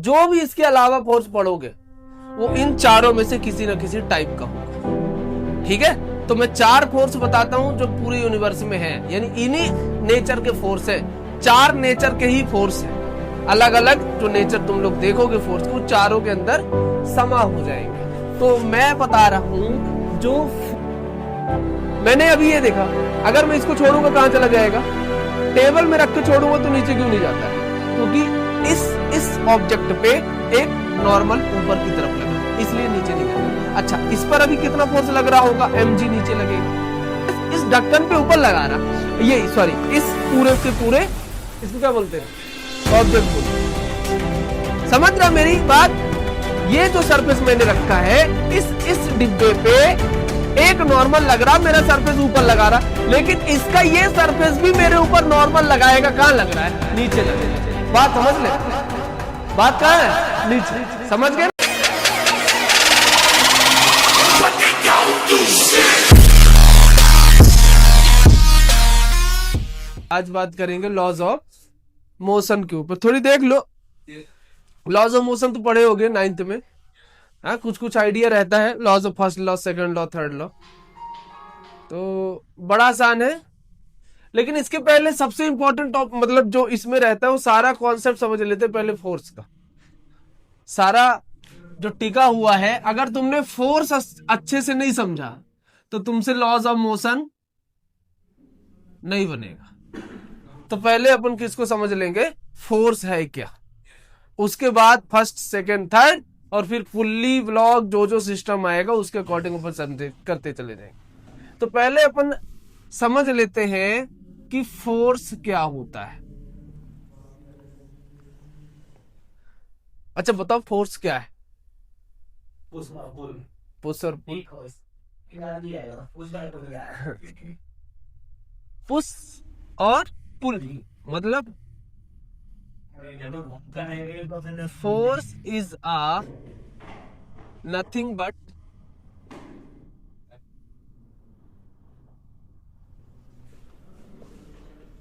जो भी इसके अलावा फोर्स पढ़ोगे वो इन चारों में से किसी न किसी टाइप का होगा। ठीक है, तो मैं 4 फोर्स बताता हूं जो पूरे यूनिवर्स में है, यानी इन्हीं नेचर के फोर्स है। 4 नेचर के ही फोर्स है, अलग अलग जो नेचर तुम लोग देखोगे फोर्स को, चारों के अंदर समा हो जाएंगे। तो मैं बता रहा हूं जो मैंने अभी ये देखा, अगर मैं इसको छोड़ूंगा कहां चला जाएगा? टेबल में रख के छोड़ूंगा तो नीचे क्यों नहीं जाता है? क्योंकि इस ऑब्जेक्ट पे एक नॉर्मल ऊपर की तरफ लगा, इसलिए नीचे नहीं जाता। अच्छा, इस पर अभी कितना फोर्स लग रहा होगा? mg नीचे लगेगा। इस ढक्कन पे ऊपर लगा रहा, ये सॉरी, इस पूरे के पूरे, इसको क्या बोलते हैं? ऑब्जेक्ट बोलते। समझ रहा मेरी बात? ये जो सरफेस मैंने रखा है, इस डिब्बे पे एक नॉर्मल लग रहा, मेरा सरफेस ऊपर लगा रहा, लेकिन इसका ये सरफेस भी मेरे ऊपर नॉर्मल लगाएगा। कहां लग रहा है? नीचे लगेगा। बात समझ ले, बात कहां है? नीचे। समझ गए? आज बात करेंगे लॉज ऑफ मोशन के ऊपर। थोड़ी देख लो, लॉज ऑफ मोशन तो पढ़े होगे 9th में। हाँ, कुछ आइडिया रहता है, laws of first law, second law, third law, तो बड़ा आसान है। लेकिन इसके पहले सबसे इंपॉर्टेंट मतलब जो इसमें रहता है वो सारा कॉन्सेप्ट समझ लेते हैं पहले फोर्स का। सारा जो टिका हुआ है, अगर तुमने फोर्स अच्छे से नहीं समझा तो तुमसे लॉज ऑफ मोशन नहीं बनेगा। तो पहले अपन किसको समझ लेंगे? फोर्स है क्या, उसके बाद फर्स्ट, सेकंड, थर्ड, और फिर फुल्ली ब्लॉक जो सिस्टम आएगा उसके अकॉर्डिंग अपन करते चले जाएंगे। तो पहले अपन समझ लेते हैं कि फोर्स क्या होता है। अच्छा बताओ, फोर्स क्या है? पुश और पुल। पुश और पुल मतलब force is a nothing but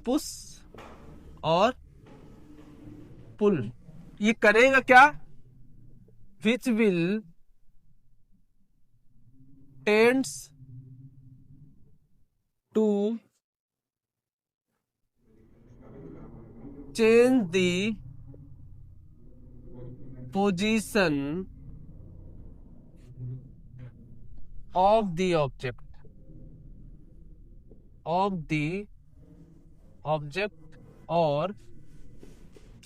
push और पुल। ये करेगा क्या? Which will tends to change the position of the object or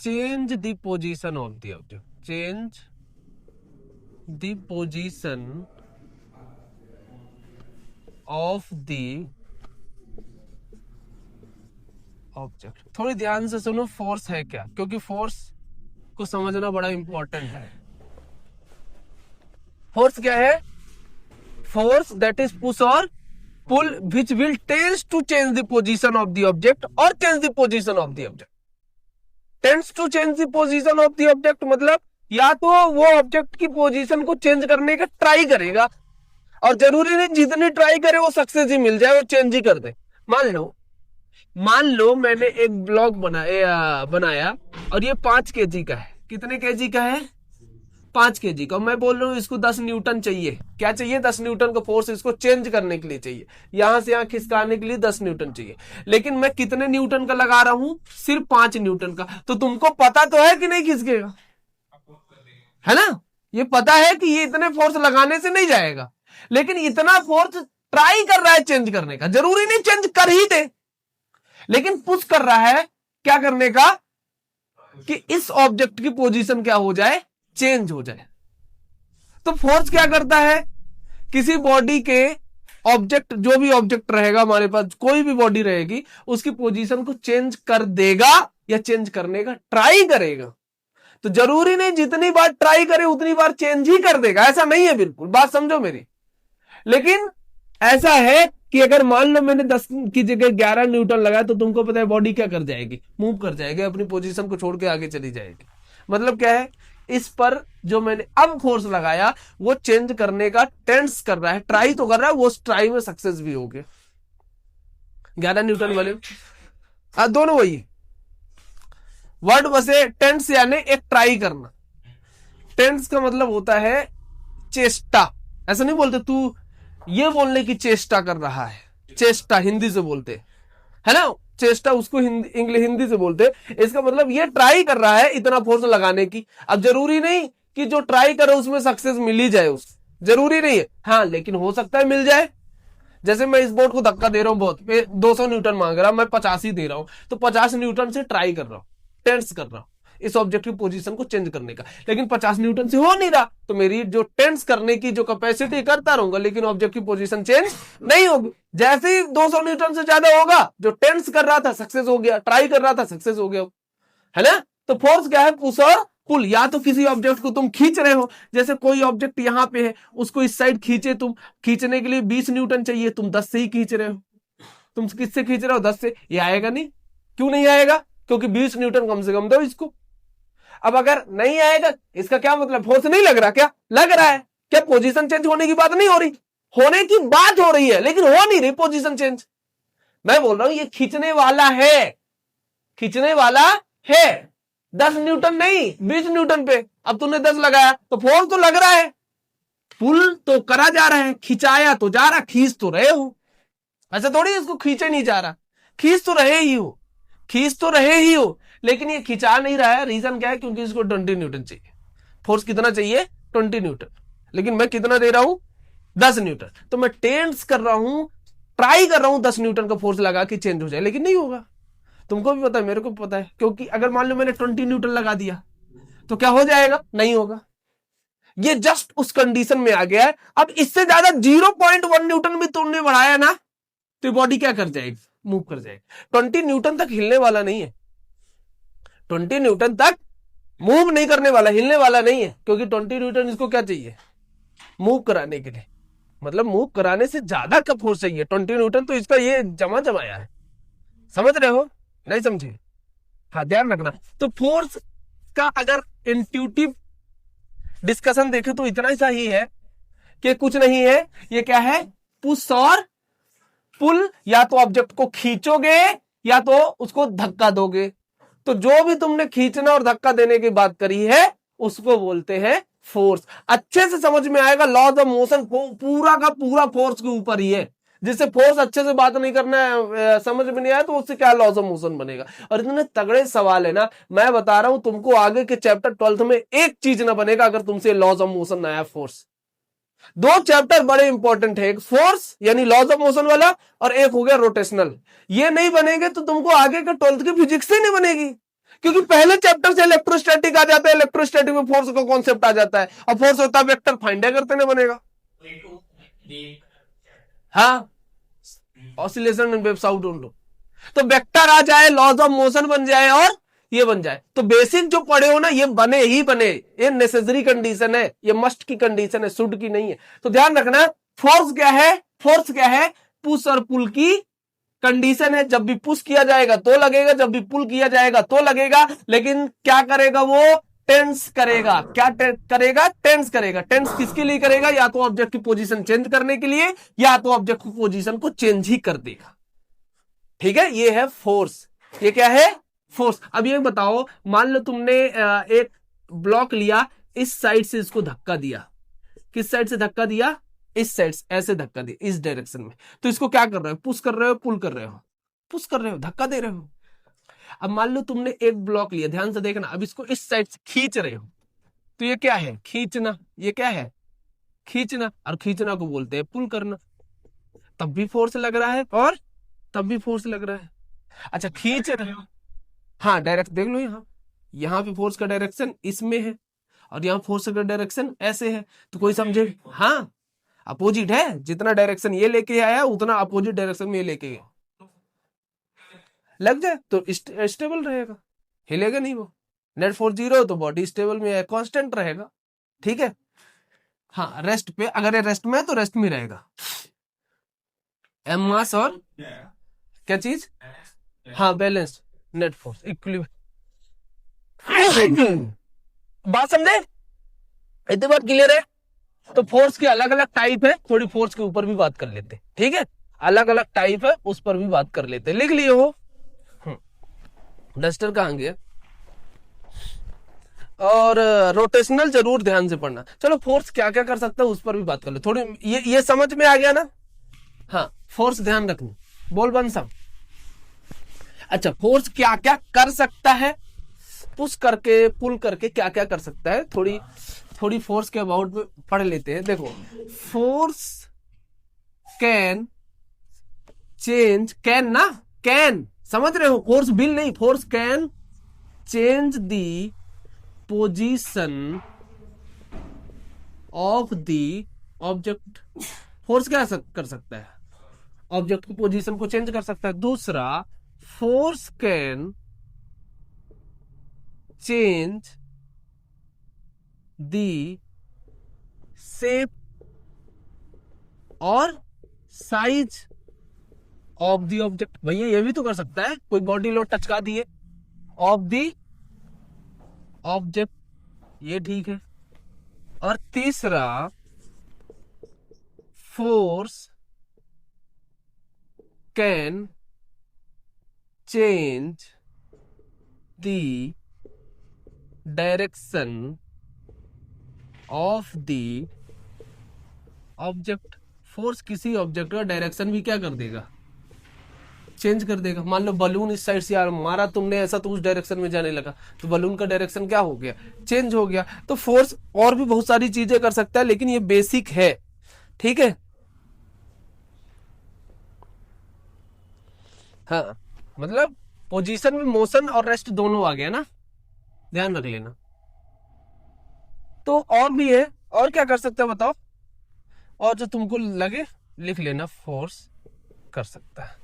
change the position of the object. Change the position of the object. थोड़ी ध्यान से सुनो, force है क्या, क्योंकि फोर्स को समझना बड़ा इंपॉर्टेंट है। फोर्स क्या है? फोर्स दैट इज पुश और pull which will tends to change the position of the object और change the position of the object. Tends to change the position of the object मतलब या तो वो object की position को change करने का ट्राई करेगा, और जरूरी नहीं जितनी ट्राई करे वो सक्सेस ही मिल जाए, वो चेंज ही कर दे। मान लो मैंने एक ब्लॉक बनाया और ये 5 kg का है। कितने kg का है? 5 kg का। मैं बोल रहा हूँ इसको 10 न्यूटन चाहिए। क्या चाहिए? 10 न्यूटन का फोर्स इसको चेंज करने के लिए चाहिए, यहां से यहां खिसकाने के लिए 10 न्यूटन चाहिए। लेकिन मैं कितने न्यूटन का लगा रहा हूं? सिर्फ 5 न्यूटन का। तो तुमको पता तो है कि नहीं खिसकेगा, है ना? ये पता है कि ये इतने फोर्स लगाने से नहीं जाएगा, लेकिन इतना फोर्स ट्राई कर रहा है चेंज करने का। जरूरी नहीं चेंज कर ही दे, लेकिन पुश कर रहा है क्या करने का? कि इस ऑब्जेक्ट की पोजीशन क्या हो जाए? चेंज हो जाए। तो फोर्स क्या करता है? किसी बॉडी के ऑब्जेक्ट, जो भी ऑब्जेक्ट रहेगा हमारे पास, कोई भी बॉडी रहेगी, उसकी पोजीशन को चेंज कर देगा या चेंज करने का ट्राई करेगा। तो जरूरी नहीं जितनी बार ट्राई करे उतनी बार चेंज ही कर देगा, ऐसा नहीं है बिल्कुल। बात समझो मेरी। लेकिन ऐसा है कि अगर मान लो मैंने 10 की जगह 11 न्यूटन लगाया तो तुमको पता है बॉडी क्या कर जाएगी? मूव कर जाएगी, अपनी पोजीशन को छोड़ के आगे चली जाएगी। मतलब क्या है? इस पर जो मैंने अब फोर्स लगाया वो चेंज करने का टेंड्स कर रहा है, ट्राई तो कर रहा है, वो ट्राई में सक्सेस भी हो गया। 11 न्यूटन वाले दोनों वही वर्ड बसे। टेंड्स यानी एक ट्राई करना, टेंस का मतलब होता है चेष्टा। ऐसा नहीं बोलते तू ये बोलने की चेष्टा कर रहा है, चेष्टा हिंदी से बोलते है ना, चेष्टा उसको हिंदी से बोलते। इसका मतलब ये ट्राई कर रहा है इतना फोर्स लगाने की। अब जरूरी नहीं कि जो ट्राई करे उसमें सक्सेस मिल ही जाए, उस जरूरी नहीं है, हाँ लेकिन हो सकता है मिल जाए। जैसे मैं इस बोर्ड को धक्का दे रहा हूं बहुत, 200 न्यूटन मांग रहा, मैं 50 ही दे रहा हूं, तो 50 न्यूटन से ट्राई कर रहा हूं, टेंस कर रहा हूं इस ऑब्जेक्ट की पोजीशन को चेंज करने का, लेकिन 50 न्यूटन से हो नहीं रहा, तो मेरी जो टेंस करने की जो कैपेसिटी करता रहूंगा, लेकिन ऑब्जेक्ट की पोजीशन चेंज नहीं होगी। जैसे ही 200 न्यूटन से ज्यादा होगा, जो टेंस कर रहा था सक्सेस हो गया, ट्राई कर रहा था सक्सेस हो गया, है ना। तो फोर्स क्या है, पुश और पुल। या तो किसी ऑब्जेक्ट को तुम खींच रहे हो, जैसे कोई ऑब्जेक्ट यहां पे है, उसको इस साइड खींचे तुम, खींचने के लिए 20 न्यूटन चाहिए, तुम 10 से ही खींच रहे हो। तुम किससे खींच रहे हो, 10 से, ये आएगा नहीं। क्यों नहीं आएगा, क्योंकि 20 न्यूटन कम से कम दो इसको। अब अगर नहीं आएगा, इसका क्या मतलब, फोर्स नहीं लग रहा, क्या लग रहा है, क्या पोजीशन चेंज होने की बात नहीं हो रही, होने की बात हो रही है, लेकिन हो नहीं रही पोजीशन चेंज। मैं बोल रहा हूं ये खींचने वाला है, खींचने वाला है, 10 न्यूटन नहीं 20 न्यूटन पे। अब तूने 10 लगाया तो फोर्स तो लग रहा है, पुल तो करा जा रहा है, खिंचाया तो जा रहा, खींच तो रहे हो। ऐसा थोड़ी इसको खींचे नहीं जा रहा, खींच तो रहे ही हो, खींच तो रहे ही हो, लेकिन ये खिंचा नहीं रहा है। रीजन क्या है, क्योंकि इसको 20 न्यूटन चाहिए। फोर्स कितना चाहिए, 20 न्यूटन, लेकिन मैं कितना दे रहा हूं, 10 न्यूटन। तो मैं टेंस कर रहा हूं, ट्राई कर रहा हूं 10 न्यूटन का फोर्स लगा के चेंज हो जाए, लेकिन नहीं होगा। तुमको भी पता है, मेरे को भी पता है, क्योंकि अगर मान लो मैंने 20 न्यूटन लगा दिया तो क्या हो जाएगा, नहीं होगा। ये जस्ट उस कंडीशन में आ गया है। अब इससे ज्यादा 0.1 न्यूटन भी तुमने बढ़ाया ना, तो बॉडी क्या कर जाएगी, मूव कर जाएगी। 20 न्यूटन तक हिलने वाला नहीं है, 20 न्यूटन तक मूव नहीं करने वाला, हिलने वाला नहीं है, क्योंकि 20 न्यूटन इसको क्या चाहिए, मूव कराने के लिए। मतलब मूव कराने से ज्यादा का फोर्स चाहिए। 20 न्यूटन तो इसका ये जमाया है, समझ रहे हो, नहीं समझे, हाँ ध्यान रखना। तो फोर्स का अगर इंट्यूटिव डिस्कशन देखे तो इतना सा ही है कि कुछ नहीं है, ये क्या है, पुश और पुल। या तो ऑब्जेक्ट को खींचोगे या तो उसको धक्का दोगे। तो जो भी तुमने खींचना और धक्का देने की बात करी है उसको बोलते हैं फोर्स। अच्छे से समझ में आएगा, लॉज ऑफ मोशन पूरा का पूरा फोर्स के ऊपर ही है। जिससे फोर्स अच्छे से बात नहीं करना है, समझ में नहीं आया, तो उससे क्या लॉज ऑफ मोशन बनेगा। और इतने तगड़े सवाल है ना, मैं बता रहा हूं तुमको, आगे के चैप्टर 12th में एक चीज ना बनेगा अगर तुमसे लॉज ऑफ मोशन ना आया, फोर्स। 2 चैप्टर बड़े इंपॉर्टेंट है, एक फोर्स यानी लॉज ऑफ मोशन वाला, और एक हो गया रोटेशनल। ये नहीं बनेंगे तो तुमको आगे के 12th की फिजिक्स ही नहीं बनेगी, क्योंकि पहले चैप्टर से इलेक्ट्रोस्टैटिक आ जाता है, इलेक्ट्रोस्टैटिक में फोर्स का कॉन्सेप्ट आ जाता है, और फोर्स होता है वेक्टर, फाइंड करते नहीं बनेगा। हाँ, ऑसिलेशन एंड वेव्स आउट ढूंढो, तो वेक्टर आ जाए, लॉज ऑफ मोशन बन जाए और ये बन जाए। तो बेसिक जो पढ़े हो ना, ये बने ही बने, ये नेसेसरी कंडीशन है, ये मस्ट की कंडीशन है, शुड की नहीं है। तो ध्यान रखना, फोर्स क्या है, फोर्स क्या है, पुश और पुल की कंडीशन है। जब भी पुश किया जाएगा तो लगेगा, जब भी पुल किया जाएगा तो लगेगा, लेकिन क्या करेगा वो, टेंस करेगा। क्या करेगा, टेंस करेगा। टेंस किसके लिए करेगा, या तो ऑब्जेक्ट की पोजीशन चेंज करने के लिए, या तो ऑब्जेक्ट की पोजीशन को चेंज ही कर देगा। ठीक है, ये है फोर्स। ये क्या है, फोर्स। अब ये बताओ, मान लो तुमने एक ब्लॉक लिया, इस साइड से इसको धक्का दिया, किस साइड से धक्का दिया, इस साइड से, ऐसे धक्का दिया इस डायरेक्शन में, तो इसको क्या कर रहे हो, पुश कर रहे हो, पुल कर रहे हो, पुश कर रहे हो, धक्का दे रहे हो। अब मान लो तुमने एक ब्लॉक लिया, ध्यान से देखना, अब इसको इस साइड से खींच रहे हो, तो ये क्या है, खींचना। ये क्या है, खींचना, और खींचना को बोलते हैं पुल करना। तब भी फोर्स लग रहा है और तब भी फोर्स लग रहा है। अच्छा, खींच रहे हो, हाँ डायरेक्ट देख लो, यहाँ पे फोर्स का डायरेक्शन इसमें है और यहाँ फोर्स का डायरेक्शन ऐसे है, तो कोई समझे, हाँ अपोजिट है। जितना डायरेक्शन ये लेके आया उतना अपोजिट डायरेक्शन में ये लेके गया, लग जाए तो स्टेबल रहेगा, हिलेगा नहीं वो। नेट फोर्स 0 तो बॉडी स्टेबल में है, कांस्टेंट रहेगा। ठीक है, हाँ रेस्ट पे, अगर ये रेस्ट में है तो रेस्ट में रहेगा। एम मास और क्या चीज, हाँ बैलेंस, नेट फोर्स इक्विलिब्रियम। बात समझे, इतनी बात क्लियर है। तो फोर्स के अलग अलग टाइप है, थोड़ी फोर्स के ऊपर भी बात कर लेते, ठीक है, अलग अलग टाइप है, उस पर भी बात कर लेते। लिख लिए हो, डस्टर कहां गया, और रोटेशनल जरूर ध्यान से पढ़ना। चलो फोर्स क्या क्या कर सकता है उस पर भी बात कर लो थोड़ी। ये समझ में आ गया ना? हाँ, फोर्स ध्यान रखना। बोल बंसम। अच्छा, फोर्स क्या क्या कर सकता है, पुश करके पुल करके क्या क्या कर सकता है, थोड़ी फोर्स के अबाउट में पढ़ लेते हैं। देखो, फोर्स कैन चेंज, कैन ना, कैन समझ रहे हो, फोर्स विल नहीं, force can change the position of the object. Force क्या कर सकता है, ऑब्जेक्ट की पोजीशन को चेंज कर सकता है। दूसरा, force can change the shape और साइज ऑफ दी ऑब्जेक्ट। भैया ये भी तो कर सकता है, कोई बॉडी लोड टचका दिए, ऑफ दी ऑब्जेक्ट, ये ठीक है। और तीसरा, force can change the direction of the object. Force किसी ऑब्जेक्ट का डायरेक्शन भी क्या कर देगा, चेंज कर देगा। मान लो बलून इस साइड से यार मारा तुमने ऐसा, तो उस डायरेक्शन में जाने लगा, तो बलून का डायरेक्शन क्या हो गया, चेंज हो गया। तो फोर्स और भी बहुत सारी चीजें कर सकता है, लेकिन ये बेसिक है, ठीक है। हाँ, मतलब पोजीशन में मोशन और रेस्ट दोनों आ गया ना, ध्यान रख लेना। तो और भी है, और क्या कर सकते हो बताओ, और जो तुमको लगे लिख लेना, फोर्स कर सकता है।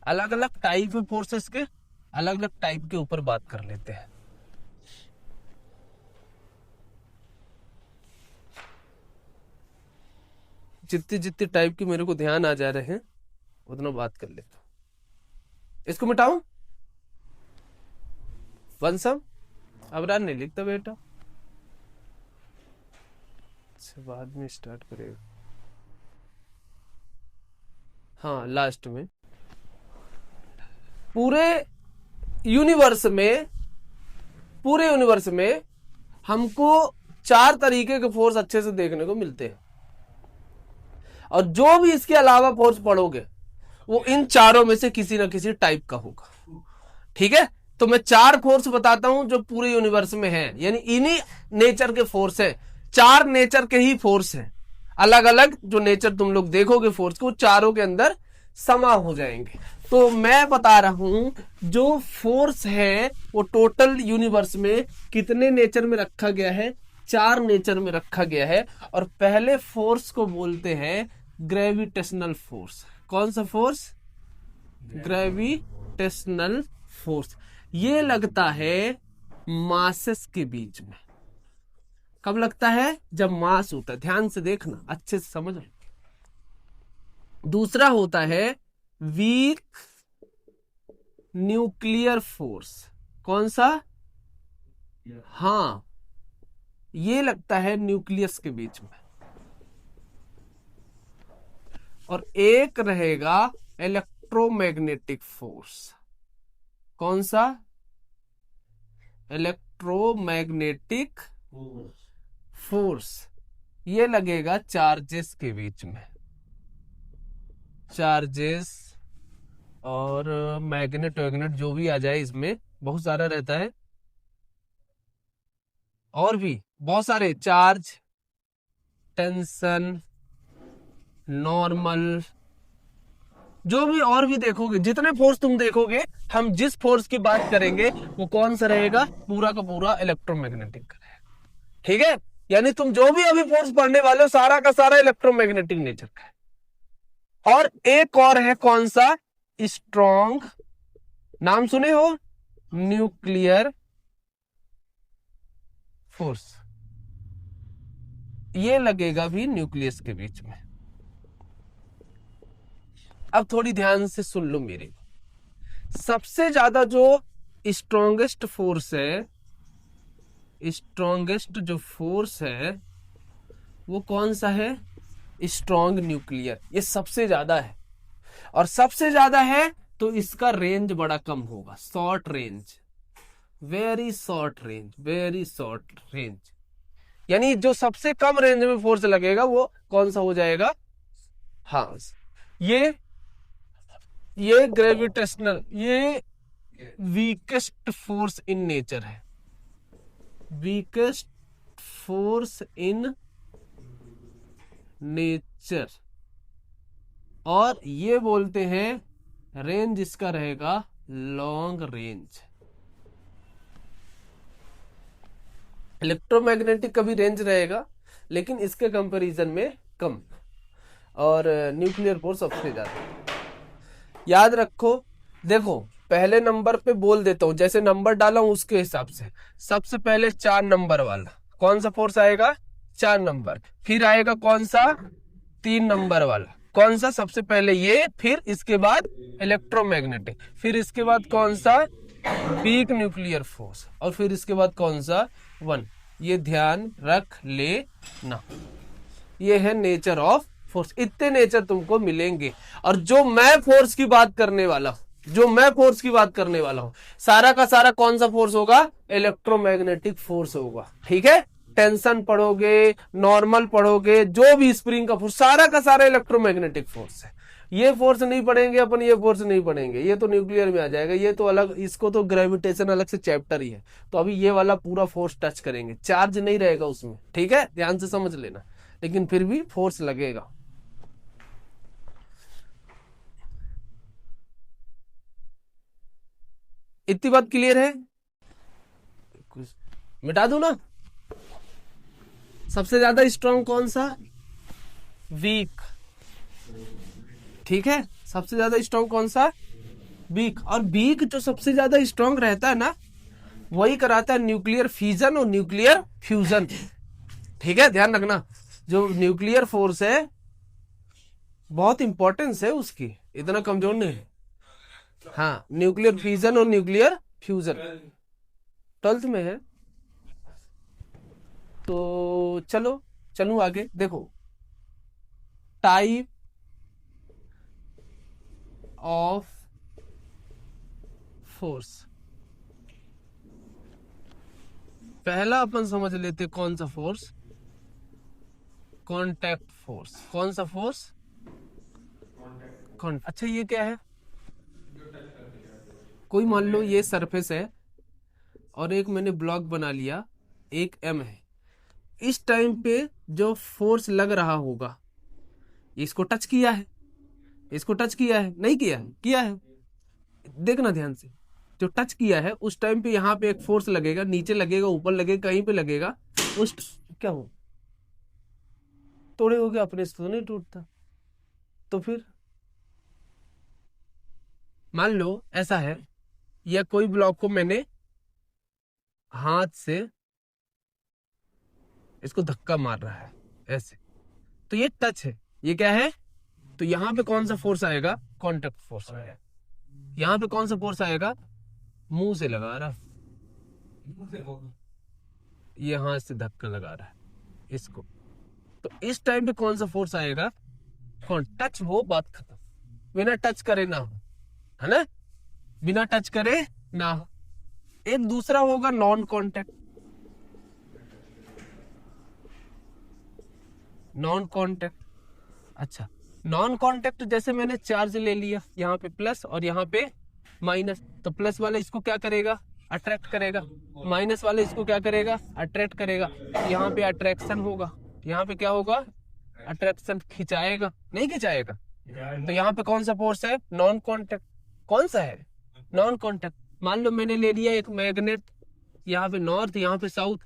अलग अलग टाइप है फोर्सेस के, अलग अलग टाइप के ऊपर बात कर लेते हैं। जितनी जितनी टाइप की मेरे को ध्यान आ जा रहे हैं उतना बात कर लेता हूं। इसको मिटाऊं वंशम? अबरार नहीं लिखता बेटा, अच्छा बाद में स्टार्ट करेगा। हाँ, लास्ट में। पूरे यूनिवर्स में हमको 4 तरीके के फोर्स अच्छे से देखने को मिलते हैं, और जो भी इसके अलावा फोर्स पढ़ोगे वो इन चारों में से किसी ना किसी टाइप का होगा, ठीक है। तो मैं 4 फोर्स बताता हूं जो पूरे यूनिवर्स में है, यानी इन्हीं नेचर के फोर्स है, 4 नेचर के ही फोर्स है। अलग अलग जो नेचर तुम लोग देखोगे फोर्स को, चारों के अंदर समा हो जाएंगे। तो मैं बता रहा हूं जो फोर्स है वो टोटल यूनिवर्स में कितने नेचर में रखा गया है, 4 नेचर में रखा गया है। और पहले फोर्स को बोलते हैं ग्रेविटेशनल फोर्स। कौन सा फोर्स? Gravitational force. ये लगता है मासेस के बीच में। कब लगता है? जब मास होता है। ध्यान से देखना, अच्छे से समझ। दूसरा होता है वीक न्यूक्लियर फोर्स। कौन सा? हाँ, ये लगता है न्यूक्लियस के बीच में। और एक रहेगा इलेक्ट्रोमैग्नेटिक फोर्स। कौन सा? Electromagnetic force. ये लगेगा चार्जेस के बीच में। चार्जेस और मैग्नेट वैग्नेट जो भी आ जाए, इसमें बहुत सारा रहता है, और भी बहुत सारे, चार्ज, टेंशन, नॉर्मल, जो भी और भी देखोगे, जितने फोर्स तुम देखोगे, हम जिस फोर्स की बात करेंगे वो कौन सा रहेगा? पूरा का पूरा इलेक्ट्रोमैग्नेटिक का रहेगा, ठीक है। यानी तुम जो भी अभी फोर्स पढ़ने वाले हो सारा का सारा इलेक्ट्रोमैग्नेटिक नेचर का है। और एक और है, कौन सा? स्ट्रॉन्ग, नाम सुने हो? Nuclear force. ये लगेगा भी न्यूक्लियस के बीच में। अब थोड़ी ध्यान से सुन लो मेरी। सबसे ज्यादा जो स्ट्रॉन्गेस्ट फोर्स है, स्ट्रॉन्गेस्ट जो फोर्स है वो कौन सा है? Strong nuclear. ये सबसे ज्यादा है, और सबसे ज्यादा है तो इसका रेंज बड़ा कम होगा, short range. Very short range, very short range, यानी जो सबसे कम रेंज में फोर्स लगेगा वो कौन सा हो जाएगा? हाँ, ये ग्रेविटेशनल, ये वीकेस्ट फोर्स इन नेचर है, वीकेस्ट फोर्स इन नेचर, और ये बोलते हैं रेंज इसका रहेगा लॉन्ग रेंज। इलेक्ट्रोमैग्नेटिक का भी रेंज रहेगा लेकिन इसके कंपैरिजन में कम, और न्यूक्लियर फोर्स सबसे ज्यादा। याद रखो, देखो पहले नंबर पे बोल देता हूं, जैसे नंबर डाला हूं उसके हिसाब से। सबसे पहले 4 नंबर वाला कौन सा फोर्स आएगा? 4 नंबर। फिर आएगा कौन सा? 3 नंबर वाला। कौन सा? सबसे पहले ये, फिर इसके बाद इलेक्ट्रोमैग्नेटिक, फिर इसके बाद कौन सा? वीक न्यूक्लियर फोर्स, और फिर इसके बाद कौन सा? 1। ये ध्यान रख लेना। ये है नेचर ऑफ फोर्स, इतने नेचर तुमको मिलेंगे। और जो मैं फोर्स की बात करने वाला हूं, सारा का सारा कौन सा फोर्स होगा? इलेक्ट्रोमैग्नेटिक फोर्स होगा। ठीक है, टेंशन पढ़ोगे, नॉर्मल पढ़ोगे, जो भी स्प्रिंग का फोर्स, सारा का सारा इलेक्ट्रोमैग्नेटिक फोर्स है। ये फोर्स नहीं पढ़ेंगे अपन, ये फोर्स नहीं पढ़ेंगे, ये तो न्यूक्लियर में आ जाएगा, ये तो अलग, इसको तो ग्रेविटेशन अलग से चैप्टर ही है। तो अभी ये वाला पूरा फोर्स टच करेंगे, चार्ज नहीं रहेगा उसमें। ठीक है, ध्यान से समझ लेना, लेकिन फिर भी फोर्स लगेगा। इतनी बात क्लियर है? मिटा दूं ना? सबसे ज्यादा स्ट्रांग कौन सा? वीक। ठीक है, सबसे ज्यादा स्ट्रांग कौन सा? वीक। और वीक जो सबसे ज्यादा स्ट्रांग रहता है ना, वही कराता है न्यूक्लियर फिजन और न्यूक्लियर फ्यूजन। ठीक है, ध्यान रखना, जो न्यूक्लियर फोर्स है बहुत इंपॉर्टेंस है उसकी, इतना कमजोर नहीं है। हाँ, न्यूक्लियर फिजन और न्यूक्लियर फ्यूजन 12th में है। तो चलो आगे देखो, टाइप ऑफ फोर्स। पहला अपन समझ लेते कौन सा फोर्स? Contact force. कौन सा फोर्स? अच्छा, ये क्या है? कोई मान लो ये सरफेस है और एक मैंने ब्लॉक बना लिया, एक M है। इस टाइम पे जो फोर्स लग रहा होगा, इसको टच किया है, इसको टच किया है, नहीं किया है? किया है। देखना ध्यान से, जो टच किया है उस टाइम पे यहाँ पे एक फोर्स लगेगा, नीचे लगेगा, ऊपर लगेगा, कहीं पे लगेगा। उस क्या हो, तोड़े हो गया अपने से तो नहीं टूटता। तो फिर मान लो ऐसा है, या कोई ब्लॉक को मैंने हाथ से इसको धक्का मार रहा है ऐसे, तो ये टच है, ये क्या है? तो यहाँ पे कौन सा फोर्स आएगा? कांटेक्ट फोर्स आएगा। यहाँ पे कौन सा फोर्स आएगा? मुंह से लगा रहा, ये हाथ से धक्का लगा रहा है इसको, तो इस टाइम पे कौन सा फोर्स आएगा? टच हो, बात खत्म। बिना टच करे ना हो, है ना? बिना टच करे ना हो। एक दूसरा होगा नॉन कांटेक्ट। नॉन कांटेक्ट, अच्छा, नॉन कांटेक्ट जैसे मैंने चार्ज ले लिया, यहाँ पे प्लस और यहाँ पे माइनस, तो प्लस वाला इसको क्या करेगा? अट्रैक्ट करेगा। माइनस वाला इसको क्या करेगा? अट्रैक्ट करेगा। तो यहाँ पे अट्रैक्शन होगा, यहाँ पे क्या होगा? अट्रैक्शन। खिंचाएगा? नहीं खिंचाएगा। तो यहाँ पे कौन सा फोर्स है? Non contact. कौन सा है? Non contact. मान लो मैंने ले लिया एक मैग्नेट, यहाँ पे नॉर्थ, यहाँ पे साउथ,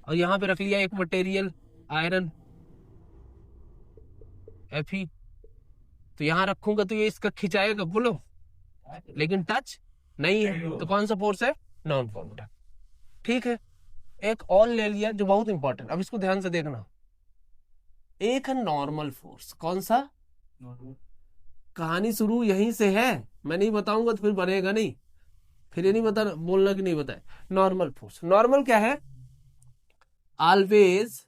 और यहाँ पे रख लिया एक मटेरियल आयरन Fe, तो यहां रखूंगा तो ये इसका खिंचाएगा, बोलो, लेकिन टच नहीं है। तो कौन सा फोर्स है? Non contact. ठीक है, एक और ले लिया जो बहुत इंपॉर्टेंट, अब इसको ध्यान से देखना। एक है नॉर्मल फोर्स। कौन सा? कहानी शुरू यहीं से है, मैं नहीं बताऊंगा तो फिर बनेगा नहीं, फिर ये नहीं बता बोलना कि नहीं बताए। नॉर्मल फोर्स, नॉर्मल क्या है? Always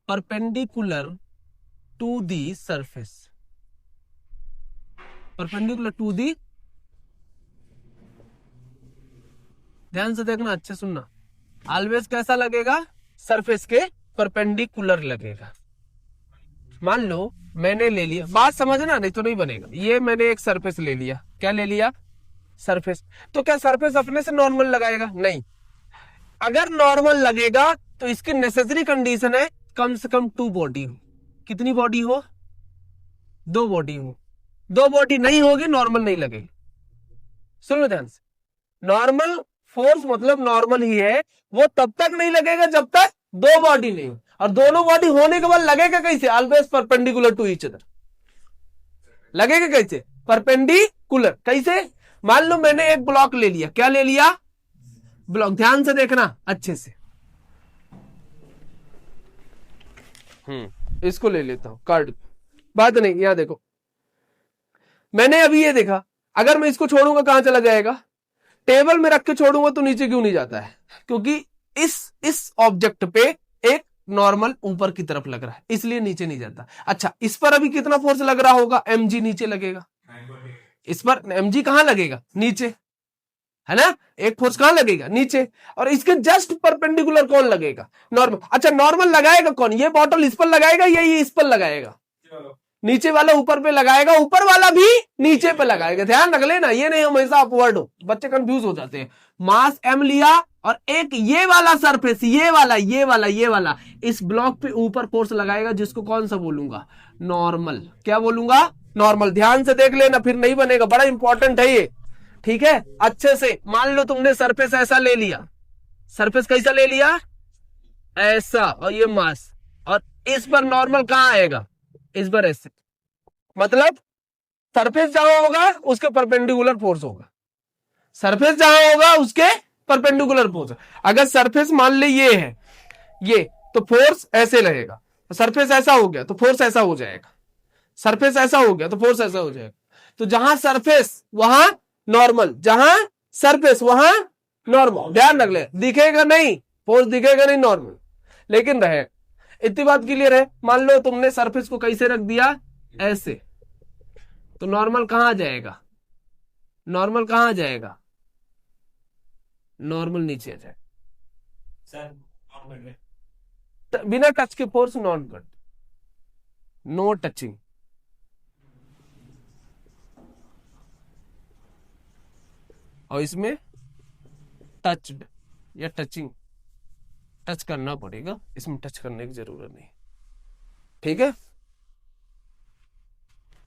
perpendicular to the surface, perpendicular to the ध्यान से देखना, अच्छे सुनना। ऑलवेज कैसा लगेगा? सरफेस के परपेंडिकुलर लगेगा। मान लो मैंने ले लिया, बात समझना नहीं तो नहीं बनेगा। ये मैंने एक सरफेस ले लिया, क्या ले लिया? सरफेस। तो क्या सरफेस अपने से नॉर्मल लगाएगा? नहीं। अगर नॉर्मल लगेगा तो इसकी नेसेसरी कंडीशन है कम से कम 2 बॉडी हो। कितनी बॉडी हो? 2 बॉडी हो। 2 बॉडी नहीं होगी, नॉर्मल नहीं लगेगी। सुन लो ध्यान से, नॉर्मल फोर्स मतलब नॉर्मल ही है, वो तब तक नहीं लगेगा जब तक 2 बॉडी नहीं हो। और दोनों बॉडी होने के बाद लगेगा कैसे? Always perpendicular to each other. लगेगा कैसे? परपेंडिकुलर। कैसे? मान लो मैंने एक ब्लॉक ले लिया, क्या ले लिया? ब्लॉक। ध्यान से देखना अच्छे से, इसको ले लेता हूं कार्ड, बात नहीं। यहां देखो, मैंने अभी ये देखा, अगर मैं इसको छोड़ूंगा कहां चला जाएगा? टेबल में रख के छोड़ूंगा तो नीचे क्यों नहीं जाता है? क्योंकि इस ऑब्जेक्ट पे एक नॉर्मल ऊपर की तरफ लग रहा है, इसलिए नीचे नहीं जाता। अच्छा, इस पर अभी कितना फोर्स लग रहा होगा? mg नीचे लगेगा। इस पर mg कहां लगेगा? नीचे, है ना? एक फोर्स कहां लगेगा? नीचे। और इसके जस्ट परपेंडिकुलर कौन लगेगा? नॉर्मल। अच्छा, नॉर्मल लगाएगा कौन? ये बॉटल इस पर लगाएगा या ये इस पर लगाएगा? नीचे वाला ऊपर पे लगाएगा, ऊपर वाला भी नीचे पे लगाएगा। ध्यान रख लेना, ये नहीं हमेशा अपवर्ड हो, बच्चे कंफ्यूज हो जाते हैं। मास m लिया और एक ये वाला सरफेस, ये वाला इस ब्लॉक पे ऊपर फोर्स लगाएगा, जिसको कौन सा बोलूंगा? नॉर्मल। क्या बोलूंगा? नॉर्मल। ध्यान से देख लेना, फिर नहीं बनेगा, बड़ा इंपॉर्टेंट है ये, ठीक है? अच्छे से मान लो तुमने सरफेस ऐसा ले लिया, सरफेस कैसा ले लिया? ऐसा, और ये मास, और इस पर नॉर्मल कहां आएगा? इस पर ऐसे, मतलब सरफेस जहां होगा उसके परपेंडिकुलर फोर्स होगा। सरफेस जहां होगा उसके परपेंडिकुलर फोर्स। अगर सरफेस मान ले ये है, ये, तो फोर्स ऐसे लगेगा। सरफेस ऐसा हो गया तो फोर्स ऐसा हो जाएगा। सरफेस ऐसा हो गया तो फोर्स ऐसा हो जाएगा। तो जहां सरफेस वहां नॉर्मल, जहां सरफेस वहां नॉर्मल। ध्यान रख ले, दिखेगा नहीं फोर्स, दिखेगा नहीं नॉर्मल, लेकिन रहेगा। इतनी बात क्लियर है? मान लो तुमने सरफेस को कैसे रख दिया? ऐसे, तो नॉर्मल कहां जाएगा? नॉर्मल कहां जाएगा? नॉर्मल नीचे आ जाएगा। बिना टच के force non cut, no touching. और इसमें टच्ड या टचिंग, टच करना पड़ेगा, इसमें टच करने की जरूरत नहीं, ठीक है?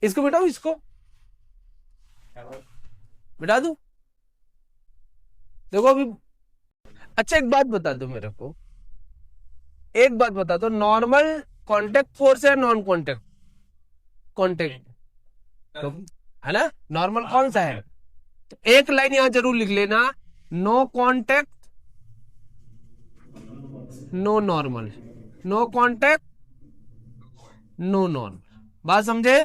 इसको बिठाओ, इसको बिठा दू। देखो अभी, अच्छा एक बात बता दो मेरे को, एक बात बता दो, नॉर्मल कांटेक्ट फोर्स है नॉन कांटेक्ट? कांटेक्ट, तो है ना? नॉर्मल कौन सा है? तो एक लाइन यहां जरूर लिख लेना, no contact no normal, no contact no normal. बात समझे?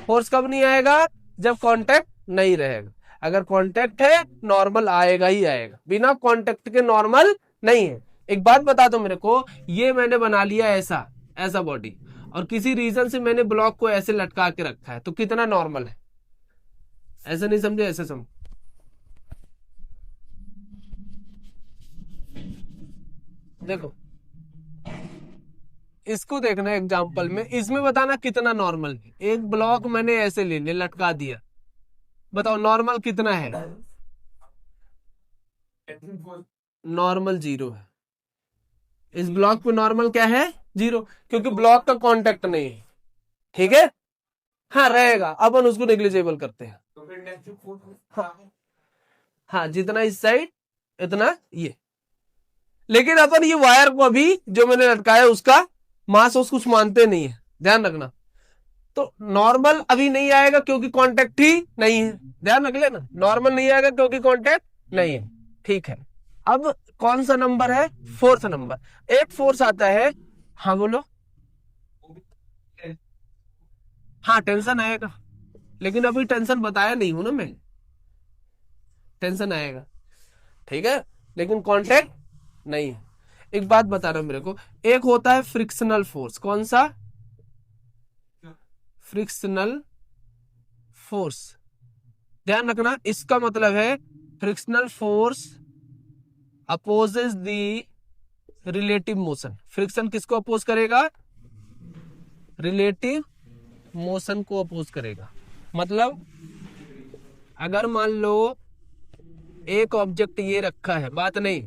फोर्स कब नहीं आएगा? जब कांटेक्ट नहीं रहेगा। अगर कांटेक्ट है नॉर्मल आएगा ही आएगा, बिना कांटेक्ट के नॉर्मल नहीं है। एक बात बता दो मेरे को, ये मैंने बना लिया ऐसा, ऐसा बॉडी, और किसी रीजन से मैंने ब्लॉक को ऐसे लटका के रखा है, तो कितना नॉर्मल है? ऐसे नहीं समझे, ऐसे समझ। देखो इसको देखना एग्जांपल में, इसमें बताना कितना नॉर्मल है। एक ब्लॉक मैंने ऐसे ले लिया, लटका दिया, बताओ नॉर्मल कितना है? नॉर्मल 0 है। इस ब्लॉक पे नॉर्मल क्या है? 0, क्योंकि ब्लॉक का कांटेक्ट नहीं है, ठीक है? हाँ रहेगा, अपन उसको नेग्लिजिबल करते हैं। हाँ, जितना इस साइड इतना ये। लेकिन अपन ये वायर को अभी जो मैंने लटकाया उसका मास उस कुछ मानते नहीं है, ध्यान रखना। तो नॉर्मल अभी नहीं आएगा क्योंकि कांटेक्ट ही नहीं है, ध्यान रख लेना। नॉर्मल नहीं आएगा क्योंकि कांटेक्ट नहीं है, ठीक है? अब कौन सा नंबर है? 4th number. एक फोर्स आता है, हाँ बोलो। हाँ टेंशन आएगा, लेकिन अभी टेंशन बताया नहीं हूं ना मैं, टेंशन आएगा, ठीक है? लेकिन कांटेक्ट नहीं है। एक बात बता रहा हूं मेरे को, एक होता है फ्रिक्शनल फोर्स। कौन सा? Frictional force. ध्यान रखना, इसका मतलब है frictional force opposes the relative motion. Friction किसको अपोज करेगा? रिलेटिव मोशन को अपोज करेगा। मतलब अगर मान लो एक ऑब्जेक्ट ये रखा है, बात नहीं,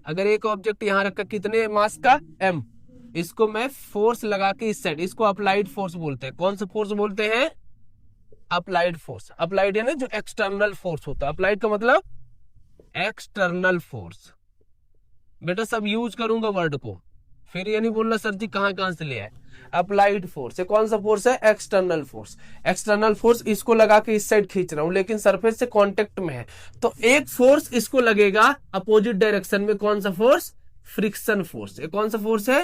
अगर एक ऑब्जेक्ट यहां रखा कितने मास का, m, इसको मैं फोर्स लगा के इस साइड, इसको अप्लाइड फोर्स बोलते हैं। कौन सा फोर्स बोलते हैं? Applied force. अप्लाइड है ना जो एक्सटर्नल फोर्स होता है, अप्लाइड का मतलब एक्सटर्नल फोर्स। बेटा सब यूज करूंगा वर्ड को, फिर ये नहीं बोलना सर जी कहां कहां से ले आए। अप्लाइड फोर्स, ये कौन सा फोर्स है? External force. एक्सटर्नल फोर्स इसको लगा के इस साइड खींच रहा हूं, लेकिन सरफेस से कांटेक्ट में है, तो एक फोर्स इसको लगेगा अपोजिट डायरेक्शन में। कौन सा फोर्स? Friction force. ये कौन सा फोर्स है?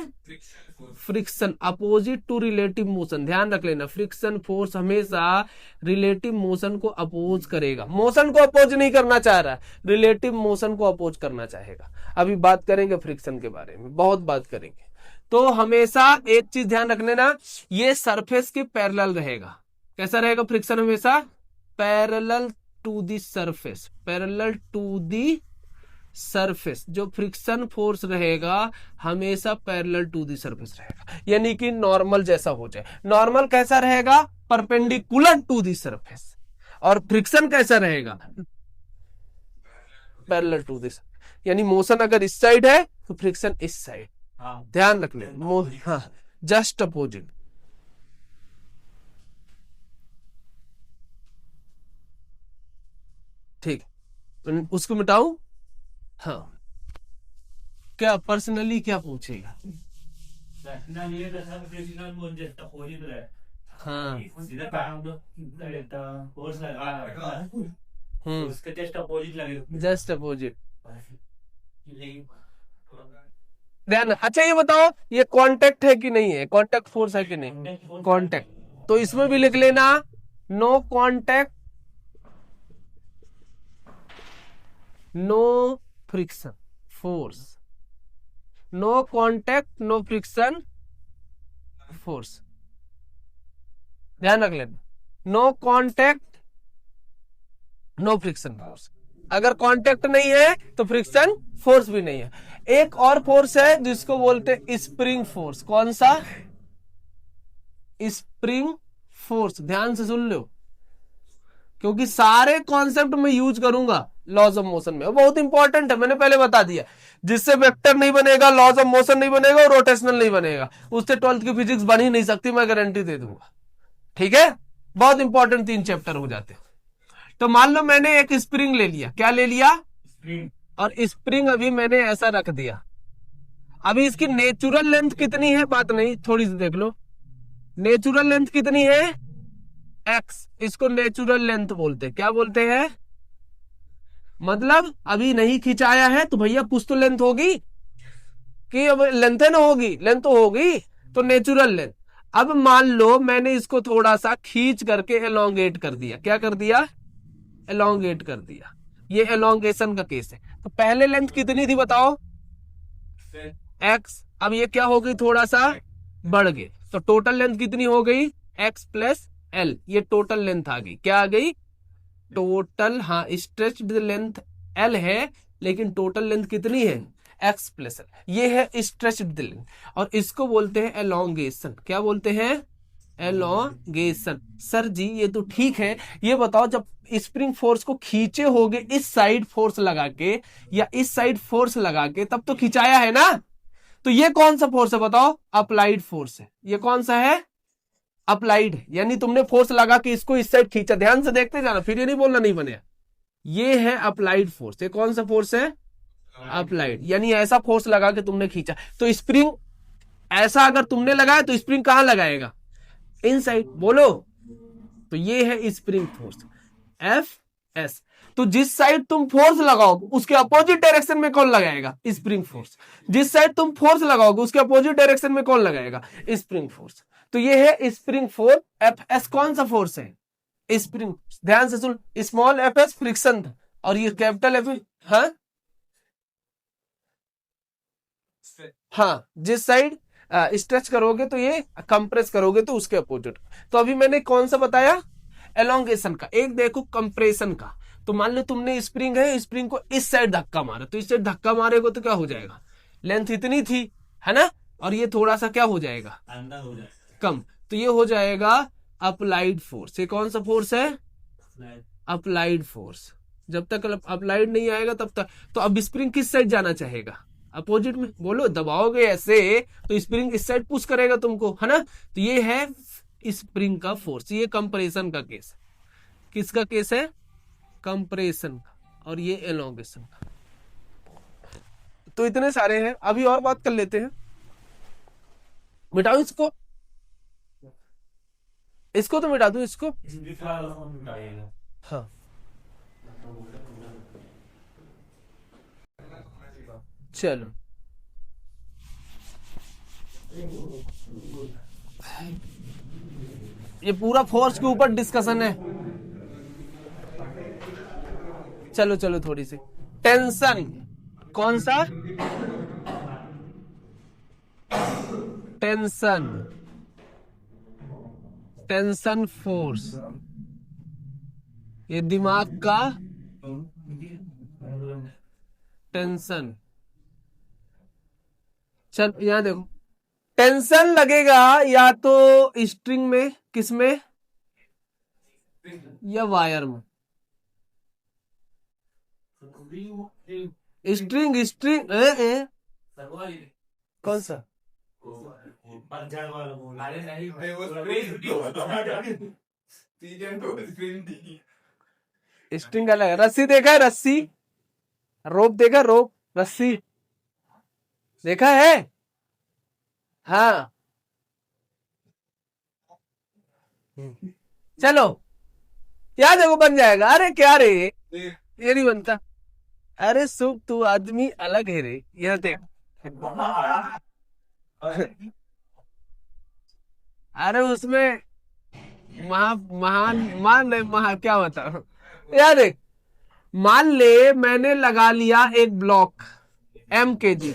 Friction, opposite to relative motion. ध्यान रख लेना, फ्रिक्शन फोर्स हमेशा रिलेटिव मोशन को अपोज करेगा। मोशन को अपोज नहीं करना चाह रहा, रिलेटिव मोशन को अपोज करना चाहेगा। अभी बात करेंगे फ्रिक्शन के बारे में, बहुत बात करेंगे। तो हमेशा एक चीज ध्यान रख लेना, ये सरफेस के पैरेलल रहेगा। कैसा रहेगा फ्रिक्शन? हमेशा parallel to the surface, parallel to the surface. जो फ्रिक्शन फोर्स रहेगा हमेशा पैरेलल टू दी सरफेस रहेगा, यानी कि नॉर्मल जैसा हो जाए। नॉर्मल कैसा रहेगा? Perpendicular to the surface. और फ्रिक्शन कैसा रहेगा? पैरेलल टू दी, यानी मोशन अगर इस साइड है तो फ्रिक्शन इस साइड। ध्यान रख ले, हाँ, जस्ट अपोजिट। ठीक, उसको मिटाऊं? हाँ, क्या पर्सनली क्या पूछेगा? हाँ, जस्ट अपोजिट। ध्यान। अच्छा ये बताओ, ये कांटेक्ट है कि नहीं है? कांटेक्ट फोर्स है कि नहीं? कांटेक्ट, तो इसमें भी लिख लेना no contact no friction force. No contact no friction force. ध्यान रख लेना, no contact no friction force. अगर कांटेक्ट नहीं है तो फ्रिक्शन फोर्स भी नहीं है। एक और फोर्स है जिसको बोलते हैं स्प्रिंग फोर्स। कौन सा? Spring force. ध्यान से सुन लो, क्योंकि सारे कॉन्सेप्ट में यूज करूंगा लॉज ऑफ मोशन में, वो बहुत इंपॉर्टेंट है, मैंने पहले बता दिया। जिससे वेक्टर नहीं बनेगा, लॉज ऑफ मोशन नहीं बनेगा और रोटेशनल नहीं बनेगा, उससे 12th की फिजिक्स बन ही नहीं सकती, मैं गारंटी दे दूंगा। ठीक है, बहुत इंपॉर्टेंट 3 चैप्टर हो जाते हैं। तो मान लो मैंने एक स्प्रिंग ले लिया, क्या ले लिया? स्प्रिंग। और स्प्रिंग अभी मैंने ऐसा रख दिया। अभी इसकी नेचुरल लेंथ कितनी है? बात नहीं, थोड़ी सी देख लो, नेचुरल लेंथ कितनी है? एक्स। इसको नेचुरल लेंथ बोलते हैं। क्या बोलते हैं? मतलब अभी नहीं खिंचाया है तो भैया कुछ तो लेंथ होगी, कि अब लेंथ है ना, होगी, लेंथ तो होगी, तो नेचुरल लेंथ। अब मान लो मैंने इसको थोड़ा सा खींच करके एलोंगेट कर दिया। क्या कर दिया? एलोंगेट कर दिया। ये एलोंगेशन का केस है। तो पहले लेंथ कितनी थी बताओ? एक्स। अब ये क्या हो गई? थोड़ा सा बढ़ गई, तो टोटल लेंथ कितनी हो गई? X plus L. ये टोटल लेंथ आ गई। क्या आ गई? टोटल, हाँ, स्ट्रेच्ड लेंथ एल है, लेकिन टोटल लेंथ कितनी है? X plus L. ये है स्ट्रेच्ड लेंथ, और इसको बोलते हैं एलोंगेशन। क्या बोलते हैं? एलोंगेशन। सर जी ये तो ठीक है, ये बताओ जब स्प्रिंग फोर्स को खींचे होगे इस साइड फोर्स लगा के या इस साइड फोर्स लगा के, तब तो खिंचाया है ना, तो ये कौन सा फोर्स है बताओ? अप्लाइड फोर्स है। ये कौन सा है? अप्लाइड। यानी तुमने फोर्स लगा के इसको इस साइड खींचा। ध्यान से देखते जाना, फिर ये नहीं बोलना नहीं बने। ये है अप्लाइड फोर्स। ये कौन सा फोर्स है? अप्लाइड। यानी ऐसा फोर्स लगा के तुमने खींचा। तो स्प्रिंग ऐसा अगर तुमने लगाया तो स्प्रिंग कहां लगाएगा? इनसाइड। बोलो, तो ये है स्प्रिंग फोर्स, एफ एस। तो जिस साइड तुम फोर्स लगाओगे उसके अपोजिट डायरेक्शन में कौन लगाएगा? Spring force. जिस साइड तुम फोर्स लगाओगे उसके अपोजिट डायरेक्शन में कौन लगाएगा? Spring force. तो ये है स्प्रिंग फोर्स। एफ एस कौन सा फोर्स है? स्प्रिंग। ध्यान से सुन, स्मॉल एफ एस फ्रिक्शन था, और ये कैपिटल एफ, हाँ, जिस साइड स्ट्रेच करोगे तो ये, कंप्रेस करोगे तो उसके अपोजिट। तो अभी मैंने कौन सा बताया? एलोंगेशन का। एक देखो कंप्रेशन का। तो मान लो तुमने स्प्रिंग है, स्प्रिंग को इस साइड धक्का मारा, तो इस साइड धक्का मारेगा तो क्या हो जाएगा, लेंथ इतनी थी है ना, और ये थोड़ा सा क्या हो जाएगा, अंदर हो जाए कम, तो ये हो जाएगा अप्लाइड फोर्स। ये कौन सा फोर्स है, अप्लाइड फोर्स। जब तक अप्लाइड नहीं आएगा तब तक, तो अब स्प्रिंग किस साइड जाना चाहेगा, अपोजिट में। बोलो, दबाओगे ऐसे तो स्प्रिंग इस साइड पुश करेगा तुमको, है ना। तो ये है स्प्रिंग का फोर्स। ये कंप्रेशन का केस है। किसका केस है, कंप्रेशन का, और ये एलोंगेशन का। तो इतने सारे हैं, अभी और बात कर लेते हैं। मिटाओ इसको, इसको तो मिटा दूं, इसको। हाँ, चलो ये पूरा फोर्स के ऊपर डिस्कशन है। चलो चलो थोड़ी सी टेंशन, कौन सा, टेंशन, टेंशन फोर्स, ये दिमाग का टेंशन। चल यहां देखो, टेंशन लगेगा या तो स्ट्रिंग में, किस में, या वायर में। स्ट्रिंग, स्ट्रिंग कौन सा, स्ट्रिंग अलग है। रस्सी देखा है, रस्सी, रोप देखा, रोप, रस्सी देखा है, हाँ। चलो याद देखो, बन जाएगा। अरे क्या रे, ये नहीं बनता। अरे सुख, तू आदमी अलग है रे, यह देख। अरे उसमें महान क्या बता यार, देख, मान ले मैंने लगा लिया एक ब्लॉक mkg,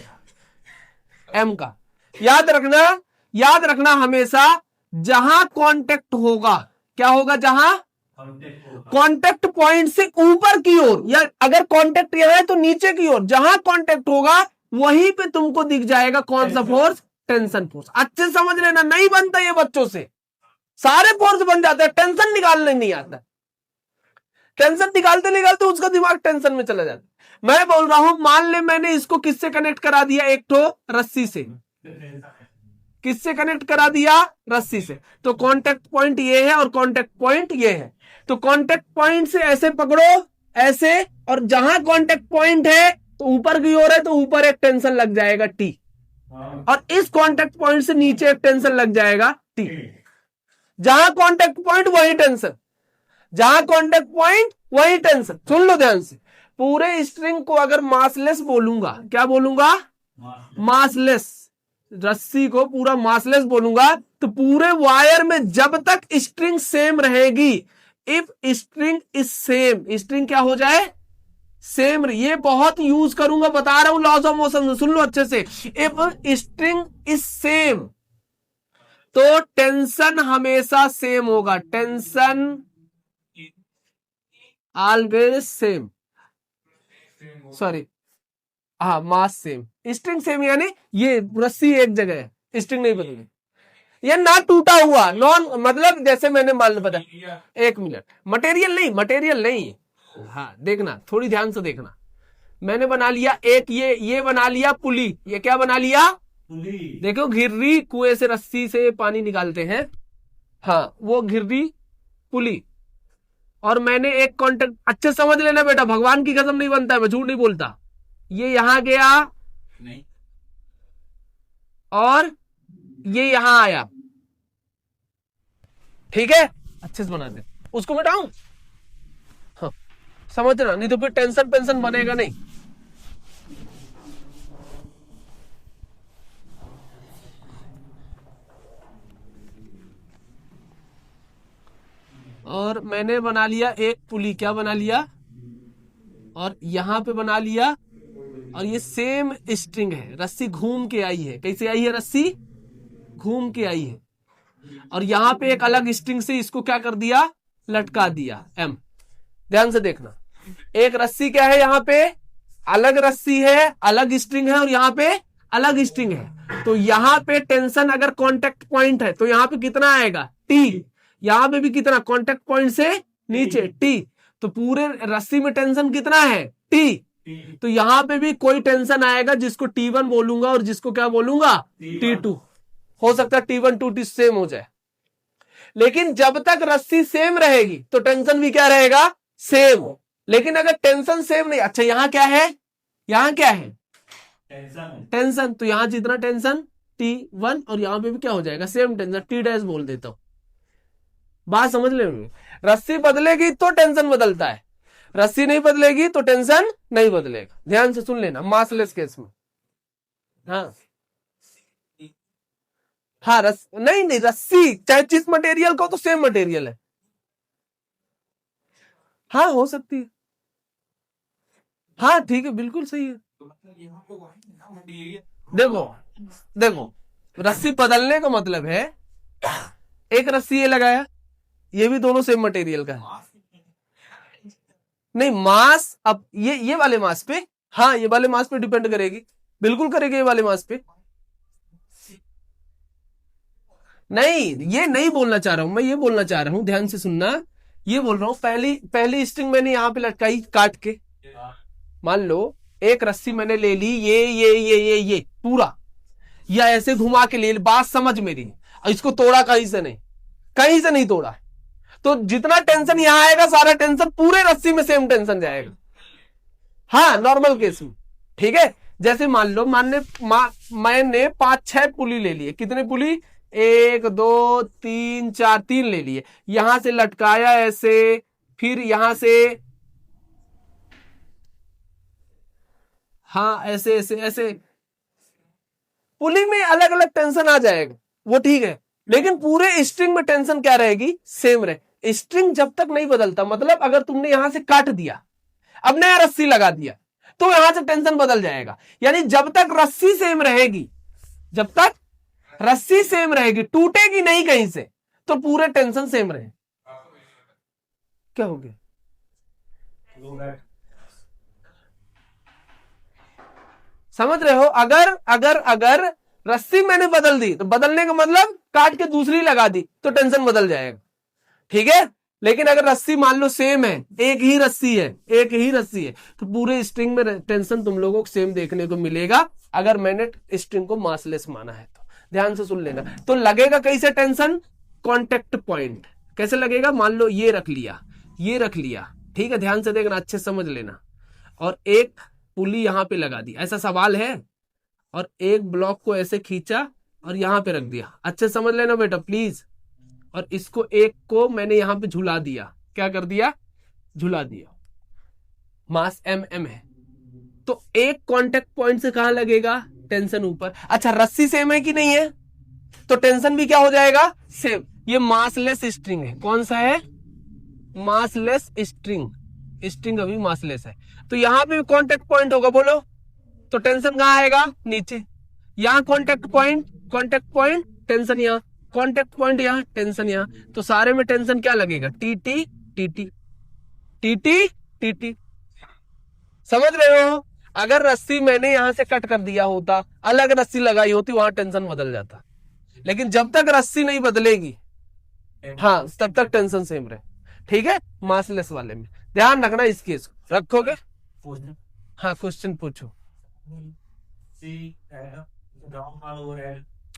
m का। याद रखना हमेशा, जहां कांटेक्ट होगा, क्या होगा, जहां कांटेक्ट पॉइंट से ऊपर की ओर, या अगर कांटेक्ट यहां है तो नीचे की ओर, जहां कांटेक्ट होगा वहीं पे तुमको दिख जाएगा कौन सा फोर्स, टेंशन फोर्स। अच्छे से समझ लेना, नहीं बनता ये बच्चों से, सारे फोर्स बन जाते हैं, टेंशन निकालने नहीं आता। टेंशन निकालते निकालते उसका दिमाग टेंशन में चला जाता है। मैं बोल रहा हूं, मान ले मैंने इसको किससे कनेक्ट करा दिया, एक तो रस्सी से। किससे कनेक्ट करा दिया, रस्सी से। तो कांटेक्ट पॉइंट ये है और कांटेक्ट पॉइंट ये है। तो कांटेक्ट पॉइंट से ऐसे पकड़ो, ऐसे, और जहां कांटेक्ट पॉइंट है तो ऊपर की ओर है, तो ऊपर एक टेंशन लग जाएगा टी, और इस कांटेक्ट पॉइंट से नीचे एक टेंशन लग जाएगा टी। जहां कांटेक्ट पॉइंट वही टेंशन, जहां कांटेक्ट पॉइंट वही टेंशन। सुन लो ध्यान से, पूरे स्ट्रिंग को अगर मासलेस बोलूंगा, क्या बोलूंगा, मासलेस, रस्सी को पूरा मासलेस बोलूंगा, तो पूरे वायर में जब तक स्ट्रिंग सेम रहेगी, if string is same, string क्या हो जाए, सेम। ये बहुत यूज करूंगा, बता रहा हूं लॉज ऑफ मोशन, सुन लो अच्छे से। इफ स्ट्रिंग इज सेम, तो टेंशन हमेशा सेम होगा, टेंशन ऑलवेज सेम, सॉरी, हाँ, मास सेम, स्ट्रिंग सेम, यानी ये रस्सी एक जगह है, स्ट्रिंग नहीं बदलेगी। ये ना टूटा हुआ, नॉन, मतलब जैसे मैंने मान लो, पता, एक मिनट, मटेरियल नहीं, हाँ देखना, थोड़ी ध्यान से देखना। मैंने बना लिया एक, ये बना लिया पुली, ये क्या बना लिया, पुली। देखो घिर्री, कुएं से रस्सी से पानी निकालते हैं, हाँ, वो घिर्री पुली। और मैंने एक कॉन्टेक्ट, अच्छे समझ लेना बेटा, भगवान की कसम नहीं बनता है, मैं झूठ नहीं बोलता। ये यहां गया नहीं, और ये यहां आया, ठीक है, अच्छे से बना दे, उसको मिटाऊं, हाँ, समझना, नहीं तो फिर टेंशन पेंशन बनेगा नहीं। और मैंने बना लिया एक पुली, क्या बना लिया, और यहां पे बना लिया, और ये सेम स्ट्रिंग है, रस्सी घूम के आई है, कैसे आई है, रस्सी घूम के आई है, और यहां पे एक अलग स्ट्रिंग से इसको क्या कर दिया, लटका दिया, एम। ध्यान से देखना, एक रस्सी क्या है यहाँ पे, अलग रस्सी है, अलग स्ट्रिंग है, और यहाँ पे अलग स्ट्रिंग है। तो यहाँ पे टेंशन अगर कांटेक्ट पॉइंट है तो यहाँ पे कितना आएगा, टी। यहाँ पे भी कितना, कांटेक्ट पॉइंट से नीचे टी। तो पूरे रस्सी में टेंशन कितना है, टी। तो यहाँ पे भी कोई टेंशन आएगा जिसको T1 बोलूंगा और जिसको क्या बोलूंगा, T2। हो सकता है T1 2T सेम हो जाए, लेकिन जब तक रस्सी सेम रहेगी तो टेंशन भी क्या रहेगा, सेम। लेकिन अगर टेंशन सेम नहीं, अच्छा यहाँ क्या है, यहाँ क्या है, टेंशन। तो यहां जितना टेंशन T1 और यहां पे भी क्या हो जाएगा, सेम टेंशन, T' बोल देता हूं। बात समझ ले, रस्सी बदलेगी तो टेंशन बदलता है, रस्सी नहीं बदलेगी तो टेंशन नहीं बदलेगा। ध्यान से सुन लेना मासलेस केस में। हाँ हाँ, नहीं नहीं, रस्सी चाहे जिस मटेरियल को तो सेम मटेरियल है। हाँ हो सकती है, हाँ ठीक है, बिल्कुल सही है। देखो देखो, रस्सी बदलने का मतलब है, एक रस्सी ये लगाया, ये भी दोनों सेम मटेरियल का है। नहीं, मास अब ये वाले मास पे, हाँ ये वाले मास पे डिपेंड करेगी, बिल्कुल करेगी ये वाले मास पे। नहीं, ये नहीं बोलना चाह रहा हूं मैं, ये बोलना चाह रहा हूं, ध्यान से सुनना। ये बोल रहा हूं, पहली स्ट्रिंग मैंने यहां पे लटकाई काट के, मान लो एक रस्सी मैंने ले ली, ये पूरा, या ऐसे घुमा के ले ली, बात समझ मेरी। इसको तोड़ा कहीं से नहीं तोड़ा, तो जितना टेंशन यहां आएगा सारा टेंशन पूरे रस्सी में सेम टेंशन जाएगा। हाँ नॉर्मल केस में, ठीक है। जैसे मान लो मैंने 5-6 पुली ले लिए, कितने पुली, 1 2 3 4, 3 ले लिए। यहां से लटकाया ऐसे, फिर यहां से, हाँ ऐसे ऐसे ऐसे, पुली में अलग अलग टेंशन आ जाएगा, वो ठीक है, लेकिन पूरे स्ट्रिंग में टेंशन क्या रहेगी, सेम रहे। स्ट्रिंग जब तक नहीं बदलता, मतलब अगर तुमने यहां से काट दिया, अब नया रस्सी लगा दिया, तो यहां से टेंशन बदल जाएगा। यानी जब तक रस्सी सेम रहेगी, जब तक रस्सी सेम रहेगी, टूटेगी नहीं कहीं से, तो पूरे टेंशन सेम रहे। क्या हो गया, समझ रहे हो। अगर अगर अगर रस्सी मैंने बदल दी, तो बदलने का मतलब काट के दूसरी लगा दी तो टेंशन बदल जाएगा, ठीक है। लेकिन अगर रस्सी मान लो सेम है, एक ही रस्सी है, तो पूरे स्ट्रिंग में टेंशन तुम लोगों को सेम देखने को मिलेगा, अगर मैंने स्ट्रिंग को मासलेस माना है तो। ध्यान से सुन लेना। तो लगेगा कैसे टेंशन, कॉन्टेक्ट पॉइंट कैसे लगेगा, मान लो ये रख लिया, ठीक है, ध्यान से देखना, अच्छे समझ लेना, और एक पुली यहां पे लगा दी, ऐसा सवाल है, और एक ब्लॉक को ऐसे खींचा और यहां पे रख दिया, अच्छे समझ लेना बेटा प्लीज। और इसको एक को मैंने यहां पे झुला दिया, क्या कर दिया, झुला दिया, मास mm है, तो एक कांटेक्ट पॉइंट से कहां लगेगा, टेंशन ऊपर। अच्छा रस्सी सेम है कि नहीं है, तो टेंशन भी क्या हो जाएगा, सेम। ये मासलेस स्ट्रिंग है, कौन सा है, मासलेस स्ट्रिंग अभी मासलेस है, तो यहां पे कांटेक्ट पॉइंट होगा, बोलो, तो टेंशन कहां आएगा, नीचे। यहां कांटेक्ट पॉइंट टेंशन, यहां कांटेक्ट पॉइंट, यहां टेंशन, यहां, तो सारे में टेंशन क्या लगेगा, टीटी टीटी टीटी टीटी। समझ रहे हो। अगर रस्सी मैंने यहां से कट कर दिया होता, अलग रस्सी लगाई होती, वहां टेंशन बदल जाता, लेकिन जब तक रस्सी नहीं बदलेगी, हाँ तब तक टेंशन सेम रहे, ठीक है। मासलेस वाले में ध्यान रखना, इस केस को रखोगे। हाँ क्वेश्चन पूछो।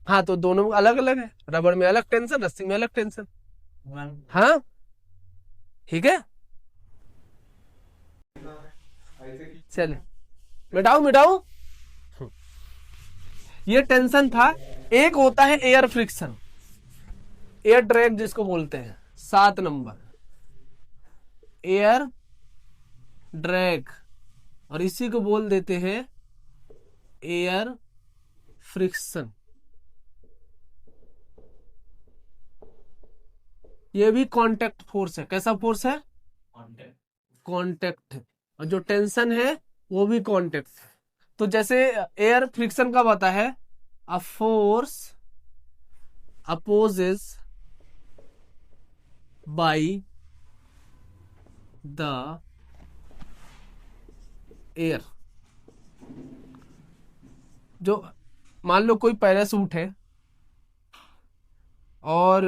हाँ तो दोनों अलग अलग है, रबड़ में अलग टेंशन, रस्सी में अलग टेंशन, हाँ ठीक है। चले मिटाओ। ये टेंशन था। एक होता है एयर फ्रिक्शन, एयर ड्रैग जिसको बोलते हैं, 7 नंबर एयर ड्रैग, और इसी को बोल देते हैं एयर फ्रिक्शन। ये भी कांटेक्ट फोर्स है, कैसा फोर्स है, कांटेक्ट, और जो टेंशन है वो भी कांटेक्ट। तो जैसे एयर फ्रिक्शन का बता है, a force opposes by the air. जो मान लो कोई पैरासूट है और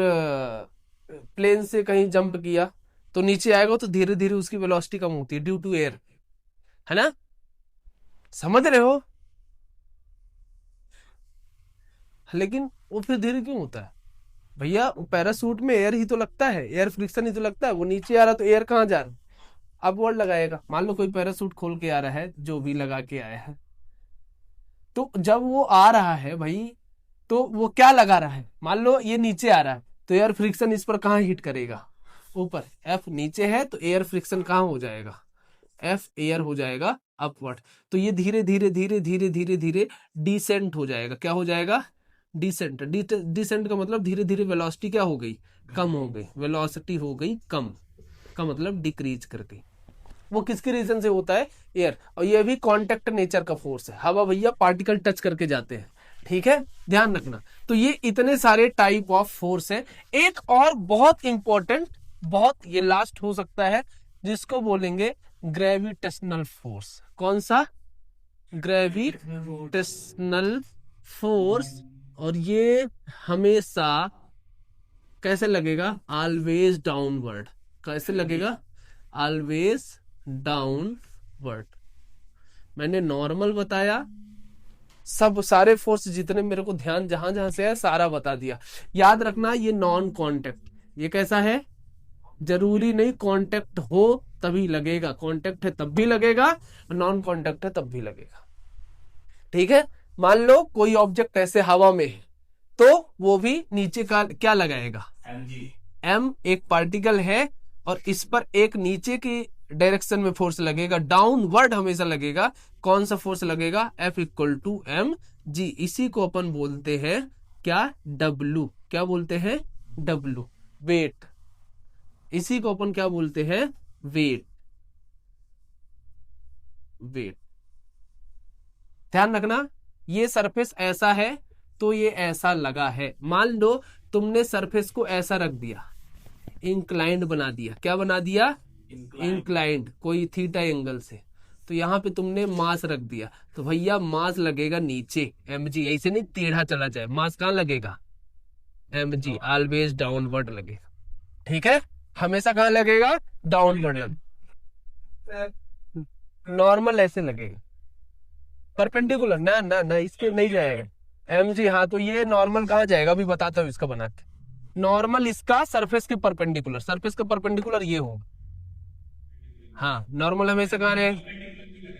प्लेन से कहीं जंप किया तो नीचे आएगा तो धीरे धीरे उसकी वेलोसिटी कम होती है ड्यू टू एयर, है ना? समझ रहे हो? लेकिन वो फिर धीरे क्यों होता है भैया? पैरासूट में एयर ही तो लगता है, एयर फ्रिक्शन ही तो लगता है। वो नीचे आ रहा तो एयर कहाँ जा रहा है? अपवर्ड लगाएगा। मान लो कोई पैरासूट खोल के आ रहा है, जो भी लगा के आया है, तो जब वो आ रहा है भाई, तो वो क्या लगा रहा है? मान लो ये नीचे आ रहा है तो एयर फ्रिक्शन इस पर कहाँ हिट करेगा? ऊपर। एफ नीचे है तो एयर फ्रिक्शन कहाँ हो जाएगा? एफ एयर हो जाएगा अपवर्ड। तो ये धीरे धीरे धीरे धीरे धीरे धीरे डिसेंट हो जाएगा। क्या हो जाएगा? डिसेंट। डिसेंट का मतलब धीरे धीरे वेलोसिटी क्या हो गई? कम हो गई। वेलोसिटी हो गई कम, का मतलब डिक्रीज कर गई। वो किसके रीजन से होता है? एयर। और ये भी कांटेक्ट नेचर का फोर्स है। हवा भैया पार्टिकल टच करके जाते हैं, ठीक है, ध्यान रखना। तो ये इतने सारे टाइप ऑफ फोर्स है। एक और बहुत इंपॉर्टेंट, बहुत ये लास्ट हो सकता है, जिसको बोलेंगे ग्रेविटेशनल फोर्स। कौन सा? Gravitational force. और ये हमेशा कैसे लगेगा? Always downward. कैसे लगेगा? Always downward. मैंने नॉर्मल बताया, सब सारे फोर्स जितने मेरे को ध्यान जहां जहां से है सारा बता दिया। याद रखना ये नॉन कांटेक्ट। ये कैसा है? जरूरी नहीं कांटेक्ट हो तभी लगेगा, कांटेक्ट है तब भी लगेगा, नॉन कांटेक्ट है तब भी लगेगा, ठीक है? मान लो कोई ऑब्जेक्ट ऐसे हवा में है तो वो भी नीचे का क्या लगाएगा? एम एक पार्टिकल है और इस पर एक नीचे की डायरेक्शन में फोर्स लगेगा, डाउनवर्ड हमेशा लगेगा। कौन सा फोर्स लगेगा? F equal to M G. इसी को अपन बोलते हैं क्या? W। क्या बोलते हैं? W, weight. इसी को अपन क्या बोलते हैं? वेट। वेट। ध्यान रखना, ये सरफेस ऐसा है तो ये ऐसा लगा है। मान लो तुमने सरफेस को ऐसा रख दिया, इंक्लाइंड बना दिया। क्या बना दिया? इंक्लाइंड, कोई थीटा एंगल से। तो यहाँ पे तुमने मास रख दिया तो भैया मास लगेगा नीचे, mg। ऐसे नहीं टेढ़ा चला जाए, मास कहाँ लगेगा? mg। ऑलवेज डाउनवर्ड लगेगा, ठीक है? हमेशा कहाँ लगेगा? डाउनवर्ड लगेगा। नॉर्मल ऐसे लगेगा, परपेंडिकुलर ना ना ना, इसके नहीं जाएगा mg। हाँ तो ये नॉर्मल कहाँ जाएगा? अभी बताता हूँ इसका बना के। नॉर्मल इसका सरफेस के परपेंडिकुलर, सरफेस के परपेंडिकुलर ये होगा। हाँ, नॉर्मल हमेशा कहाँ रहे?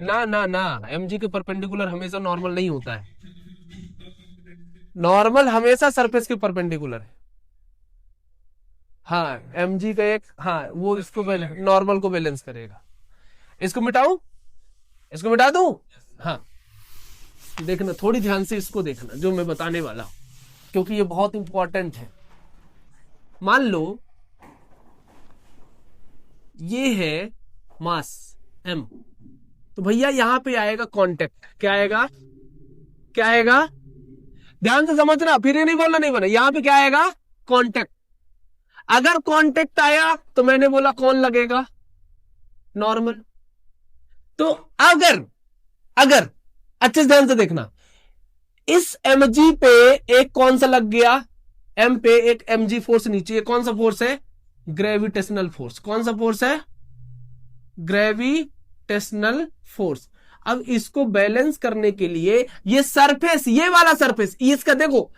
ना ना ना, mg के परपेंडिकुलर हमेशा नॉर्मल नहीं होता है। नॉर्मल हमेशा सरफेस के परपेंडिकुलर है। हाँ, mg का एक, हाँ वो इसको नॉर्मल को बैलेंस करेगा। इसको मिटाऊं? इसको मिटा दूं? हाँ, देखना थोड़ी ध्यान से, इसको देखना जो मैं बताने वाला हूं, क्योंकि ये बहुत इंपॉर्टेंट है। मान लो ये है मास m, तो भैया यहां पे आएगा कांटेक्ट। क्या आएगा? क्या आएगा? ध्यान से समझना, फिर ये नहीं बोलना नहीं बना। यहां पे क्या आएगा? कांटेक्ट। अगर कांटेक्ट आया तो मैंने बोला कौन लगेगा? नॉर्मल। तो अगर अगर अच्छे से ध्यान से देखना, इस mg पे एक कौन सा लग गया? m पे एक mg फोर्स नीचे, कौन सा फोर्स है? Gravitational force. कौन सा फोर्स है? Gravitational force. अब इसको बैलेंस करने के लिए ये सरफेस, ये वाला सरफेस, इसका देखो,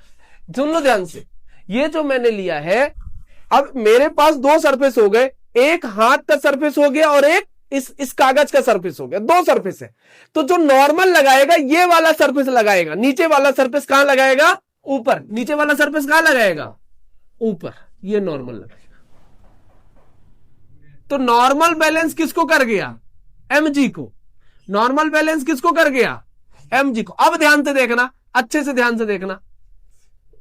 सुन लो ध्यान से, ये जो मैंने लिया है, अब मेरे पास दो सरफेस हो गए, एक हाथ का सरफेस हो गया और एक इस कागज का सरफेस हो गया। दो सरफेस है, तो जो नॉर्मल लगाएगा ये वाला सरफेस लगाएगा, नीचे वाला सरफेस कहां लगाएगा? ऊपर। नीचे वाला सरफेस कहां लगाएगा? ऊपर। ये नॉर्मल लगाएगा। तो नॉर्मल बैलेंस किसको कर गया? mg को। नॉर्मल बैलेंस किसको कर गया? mg को। अब ध्यान से देखना, अच्छे से ध्यान से देखना।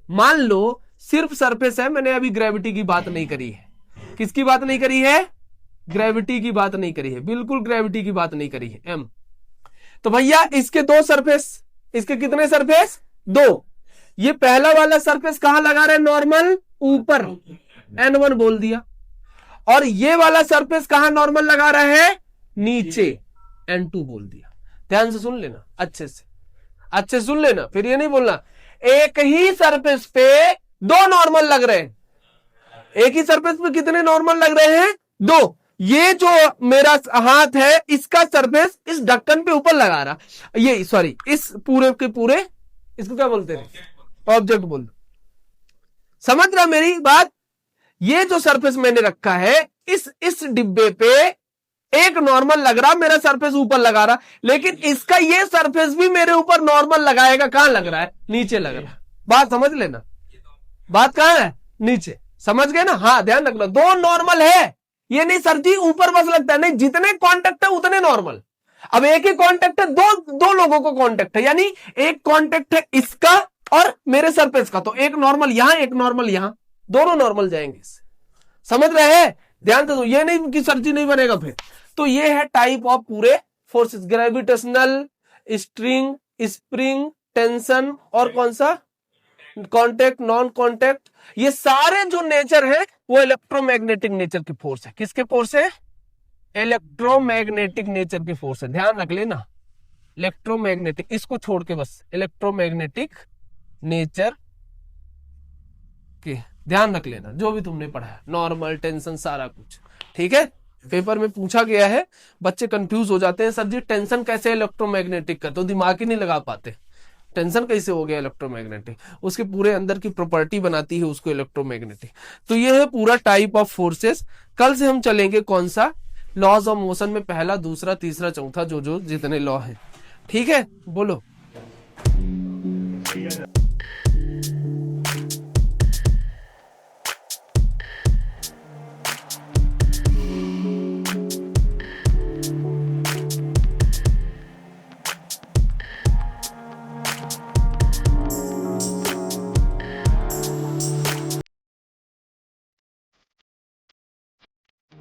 मान लो सिर्फ सरफेस है, मैंने अभी ग्रेविटी की बात नहीं करी है। किसकी बात नहीं करी है? ग्रेविटी की बात नहीं करी है, बिल्कुल ग्रेविटी की बात नहीं करी है। m तो भैया इसके दो सरफेस, इसके कितने सरफेस? दो। ये पहला वाला सरफेस कहां लगा रहे? नॉर्मल ऊपर, n1 बोल दिया। और ये वाला सरफेस कहां नॉर्मल लगा रहा है? नीचे, n2 बोल दिया। ध्यान से सुन लेना, अच्छे से सुन लेना, फिर ये नहीं बोलना एक ही सरफेस पे दो नॉर्मल लग रहे हैं। एक ही सरफेस पे कितने नॉर्मल लग रहे हैं? दो। ये जो मेरा हाथ है इसका सरफेस इस ढक्कन पे ऊपर लगा रहा, ये सॉरी इस पूरे के पूरे, इसको क्या बोलते हैं? ऑब्जेक्ट बोल दो। समझ रहा मेरी बात? ये जो सरफेस मैंने रखा है इस डिब्बे पे एक नॉर्मल लग रहा, मेरा सरफेस ऊपर लगा रहा, लेकिन इसका ये सरफेस भी मेरे ऊपर नॉर्मल लगाएगा। कहां लग रहा है? नीचे लग रहा है। बात समझ लेना, बात कहां है? नीचे। समझ गए ना? हाँ, ध्यान रखना, दो नॉर्मल है। ये नहीं सर जी ऊपर बस लगता है, नहीं, जितने कॉन्टेक्ट है उतने नॉर्मल। अब एक ही कॉन्टेक्ट है, दो लोगों को कॉन्टेक्ट है, यानी एक कॉन्टेक्ट है इसका और मेरे सरफेस का, तो एक नॉर्मल यहां, एक नॉर्मल यहां, दोनों नॉर्मल जाएंगे इससे। समझ रहे हैं? ध्यान दो, ये नहीं कि सर जी नहीं बनेगा फिर। तो ये है टाइप ऑफ पूरे forces, gravitational, string, spring, tension और कौन सा? Contact, non contact. ये सारे जो नेचर है वो इलेक्ट्रोमैग्नेटिक नेचर की फोर्स है। किसके फोर्स है? इलेक्ट्रोमैग्नेटिक नेचर की फोर्स है। ध्यान रख लेना, इलेक्ट्रोमैग्नेटिक, इसको छोड़ के बस इलेक्ट्रोमैग्नेटिक नेचर के ध्यान रख लेना, जो भी तुमने पढ़ा है, नॉर्मल, टेंशन, सारा कुछ। ठीक है, पेपर में पूछा गया है, बच्चे कंफ्यूज हो जाते हैं, सर जी टेंशन कैसे इलेक्ट्रोमैग्नेटिक का, तो दिमाग ही नहीं लगा पाते। टेंशन कैसे हो गया इलेक्ट्रोमैग्नेटिक? उसके पूरे अंदर की प्रॉपर्टी बनाती है उसको इलेक्ट्रोमैग्नेटिक। तो ये है पूरा टाइप ऑफ फोर्सेस। कल से हम चलेंगे कौन सा? लॉज ऑफ मोशन में पहला, दूसरा, तीसरा, चौथा, जो जितने लॉ हैं। ठीक है, बोलो।